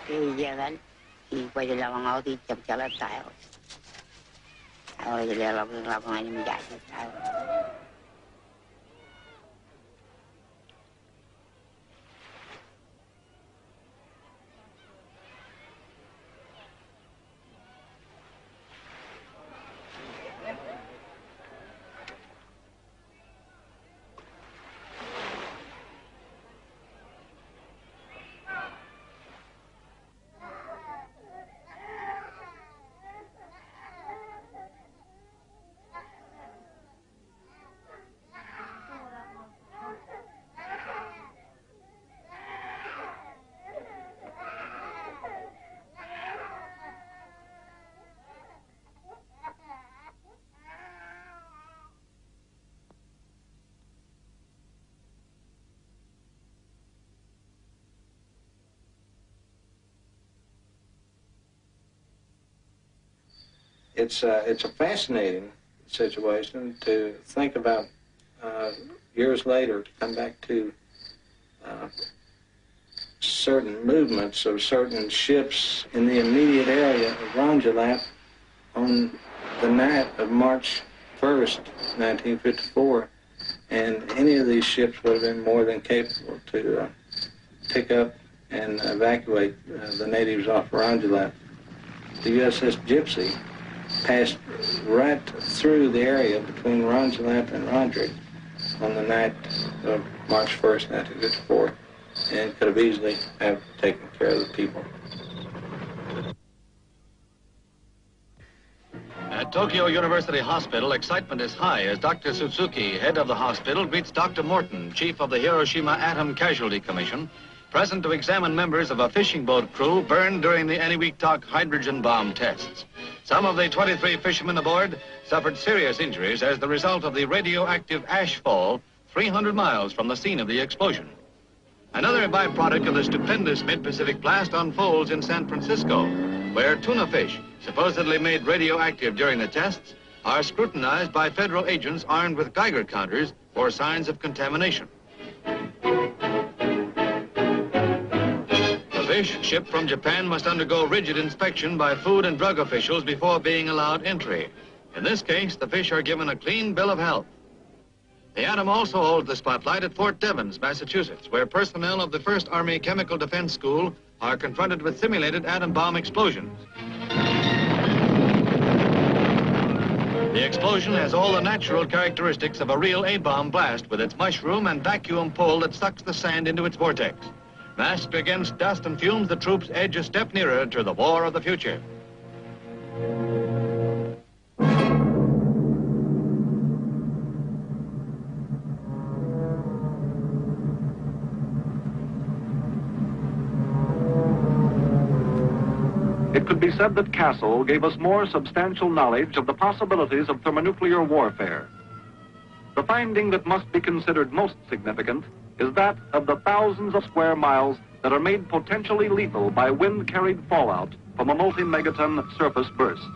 Jalan, pada lawang aku di jalan tahu. Awal jadi lawang ini menjadi tahu. It's a fascinating situation to think about years later, to come back to certain movements of certain ships in the immediate area of Rongelap on the night of March 1st, 1954, and any of these ships would have been more than capable to pick up and evacuate the natives off Rongelap. The USS Gypsy passed right through the area between Rongelap and Roderick on the night of March 1st, 1954, and could have easily have taken care of the people. At Tokyo University Hospital, excitement is high as Dr. Suzuki, head of the hospital, greets Dr. Morton, chief of the Hiroshima Atom Casualty Commission, present to examine members of a fishing boat crew burned during the Eniwetok hydrogen bomb tests. Some of the 23 fishermen aboard suffered serious injuries as the result of the radioactive ash fall 300 miles from the scene of the explosion. Another byproduct of the stupendous mid-Pacific blast unfolds in San Francisco, where tuna fish, supposedly made radioactive during the tests, are scrutinized by federal agents armed with Geiger counters for signs of contamination. Fish shipped from Japan must undergo rigid inspection by food and drug officials before being allowed entry. In this case, the fish are given a clean bill of health. The Atom also holds the spotlight at Fort Devens, Massachusetts, where personnel of the 1st Army Chemical Defense School are confronted with simulated atom bomb explosions. The explosion has all the natural characteristics of a real A-bomb blast, with its mushroom and vacuum pull that sucks the sand into its vortex. Masked against dust and fumes, the troops edge a step nearer to the war of the future. It could be said that Castle gave us more substantial knowledge of the possibilities of thermonuclear warfare. The finding that must be considered most significant is that of the thousands of square miles that are made potentially lethal by wind-carried fallout from a multi-megaton surface burst.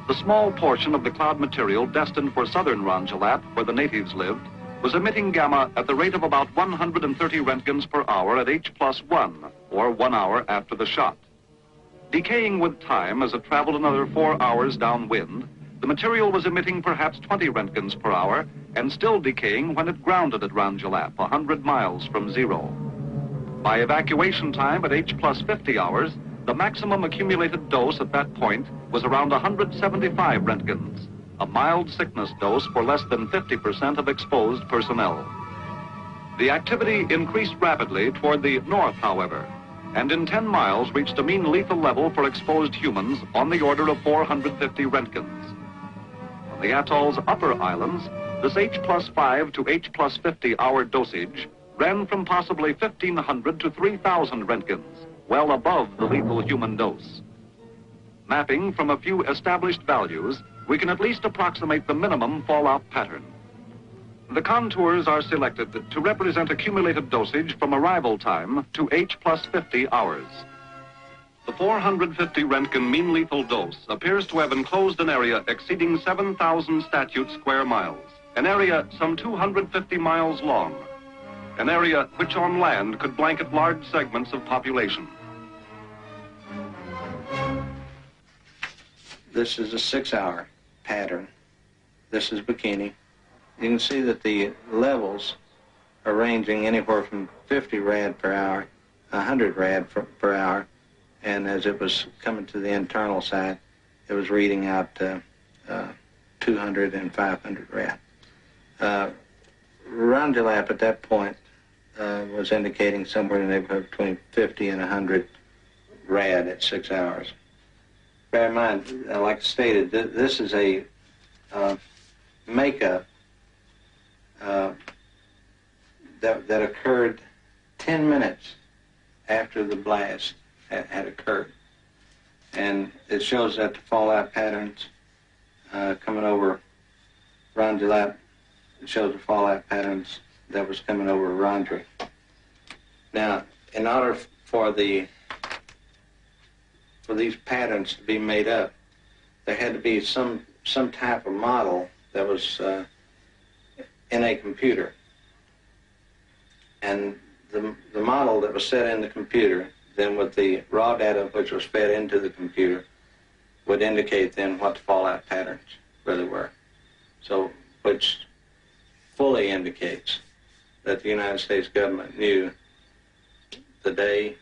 The small portion of the cloud material destined for southern Rongelap, where the natives lived, was emitting gamma at the rate of about 130 roentgens per hour at H+1, or 1 hour after the shot. Decaying with time as it traveled another 4 hours downwind, the material was emitting perhaps 20 roentgens per hour and still decaying when it grounded at Rongelap, 100 miles from zero. By evacuation time at H+50 hours, the maximum accumulated dose at that point was around 175 roentgens, a mild sickness dose for less than 50% of exposed personnel. The activity increased rapidly toward the north, however, and in 10 miles reached a mean lethal level for exposed humans on the order of 450 roentgens. On the atoll's upper islands, this H+5 to H+50 hour dosage ran from possibly 1,500 to 3,000 roentgens, well above the lethal human dose. Mapping from a few established values, we can at least approximate the minimum fallout pattern. The contours are selected to represent accumulated dosage from arrival time to H+50 hours. The 450 Roentgen mean lethal dose appears to have enclosed an area exceeding 7,000 statute square miles, an area some 250 miles long. an area which on land could blanket large segments of population. This is a 6-hour pattern. This is Bikini. You can see that the levels are ranging anywhere from 50 rad per hour, 100 rad per hour, and as it was coming to the internal side, it was reading out 200 and 500 rad. Rongelap at that point was indicating somewhere in the neighborhood between 50 and 100 rad at 6 hours. Bear in mind, like stated, this is a makeup that occurred 10 minutes after the blast had occurred. And it shows that the fallout patterns coming over Rongelap, it shows the fallout patterns that was coming over Rondre. Now, in order for these patterns to be made up, there had to be some type of model that was in a computer. And the model that was set in the computer, then with the raw data which was fed into the computer, would indicate then what the fallout patterns really were. So, which fully indicates that the United States government knew the day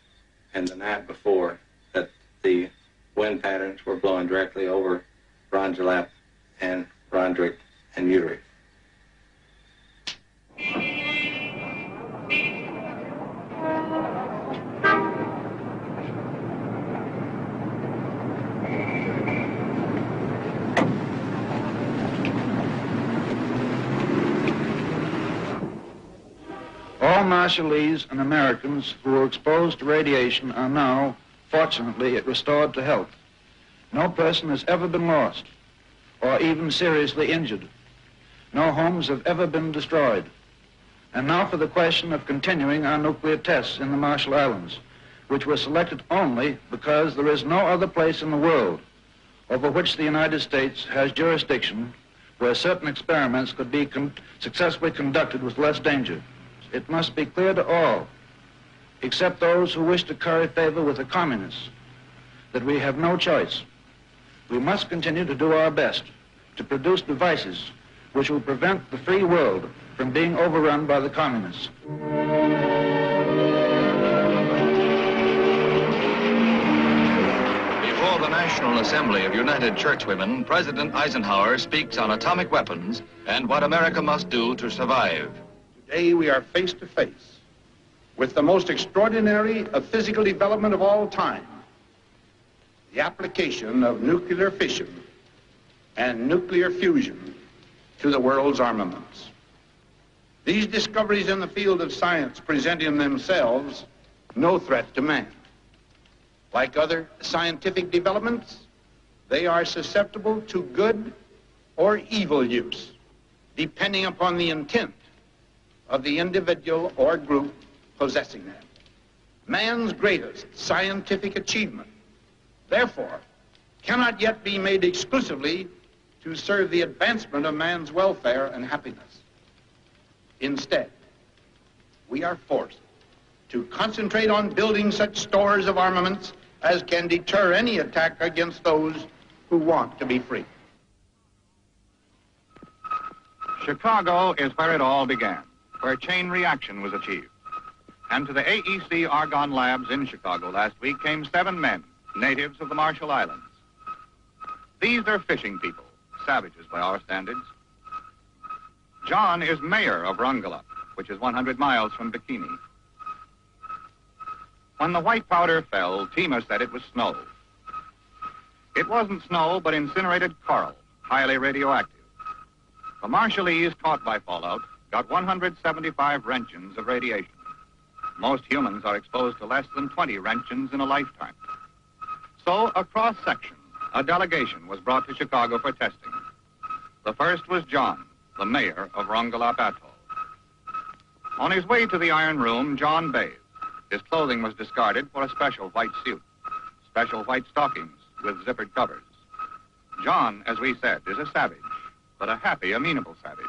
and the night before that the wind patterns were blowing directly over Rongelap and Rondrick and Urick. All Marshallese and Americans who were exposed to radiation are now, fortunately, restored to health. No person has ever been lost or even seriously injured. No homes have ever been destroyed. And now for the question of continuing our nuclear tests in the Marshall Islands, which were selected only because there is no other place in the world over which the United States has jurisdiction where certain experiments could be successfully conducted with less danger. It must be clear to all, except those who wish to curry favor with the communists, that we have no choice. We must continue to do our best to produce devices which will prevent the free world from being overrun by the communists. Before the National Assembly of United Churchwomen, President Eisenhower speaks on atomic weapons and what America must do to survive. Today we are face to face with the most extraordinary of physical development of all time, the application of nuclear fission and nuclear fusion to the world's armaments. These discoveries in the field of science present in themselves no threat to man. Like other scientific developments, they are susceptible to good or evil use, depending upon the intent of the individual or group possessing them. Man's greatest scientific achievement, therefore, cannot yet be made exclusively to serve the advancement of man's welfare and happiness. Instead, we are forced to concentrate on building such stores of armaments as can deter any attack against those who want to be free. Chicago is where it all began, where chain reaction was achieved. And to the AEC Argonne Labs in Chicago last week came 7 men, natives of the Marshall Islands. These are fishing people, savages by our standards. John is mayor of Rongelap, which is 100 miles from Bikini. When the white powder fell, Tima said it was snow. It wasn't snow, but incinerated coral, highly radioactive. The Marshallese caught by fallout got 175 Roentgens of radiation. Most humans are exposed to less than 20 Roentgens in a lifetime. So, a cross-section, a delegation was brought to Chicago for testing. The first was John, the mayor of Rongelap Atoll. On his way to the Iron Room, John bathed. His clothing was discarded for a special white suit, special white stockings with zippered covers. John, as we said, is a savage, but a happy, amenable savage.